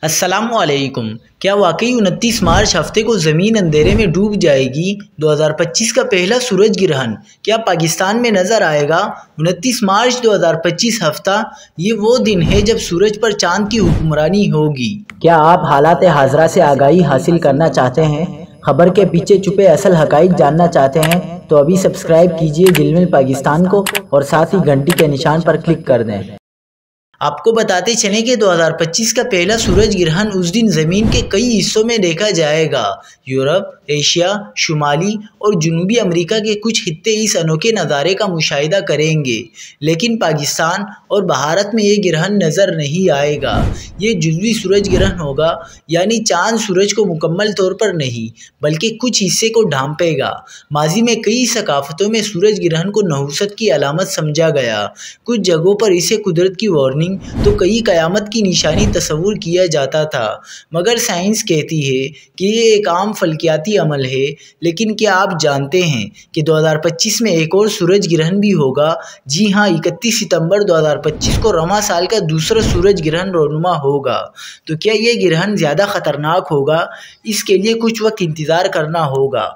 अस्सलामुअलैकुम। क्या वाकई 29 मार्च हफ्ते को ज़मीन अंधेरे में डूब जाएगी? 2025 का पहला सूरज ग्रहण क्या पाकिस्तान में नज़र आएगा? 29 मार्च 2025 हफ्ता ये वो दिन है जब सूरज पर चांद की हुक्मरानी होगी। क्या आप हालात हाज़रा से आगाही हासिल करना चाहते हैं? खबर के पीछे छुपे असल हकाइक जानना चाहते हैं? तो अभी सब्सक्राइब कीजिए दिलमिल पाकिस्तान को और साथ ही घंटी के निशान पर क्लिक कर दें। आपको बताते चलें कि 2025 का पहला सूरज ग्रहण उस दिन ज़मीन के कई हिस्सों में देखा जाएगा। यूरोप, एशिया, शुमाली और जनूबी अमेरिका के कुछ खित्ते इस अनोखे नज़ारे का मुशाहिदा करेंगे, लेकिन पाकिस्तान और भारत में ये ग्रहण नज़र नहीं आएगा। ये जुज़वी सूरज ग्रहण होगा, यानी चांद सूरज को मुकम्मल तौर पर नहीं बल्कि कुछ हिस्से को ढांपेगा। माजी में कई सकाफ़तों में सूरज ग्रहण को नहुसत की अलामत समझा गया। कुछ जगहों पर इसे कुदरत की वार्निंग तो कई क़यामत की निशानी तस्वुर किया जाता था, मगर साइंस कहती है कि ये एक आम फल्कियाती अमल है। लेकिन क्या आप जानते हैं कि 2025 में एक और सूरज ग्रहण भी होगा? जी हाँ, 31 सितंबर 2025 को रमा साल का दूसरा सूरज ग्रहण रोनुमा होगा। तो क्या ये ग्रहण ज़्यादा ख़तरनाक होगा? इसके लिए कुछ वक्त इंतज़ार करना होगा।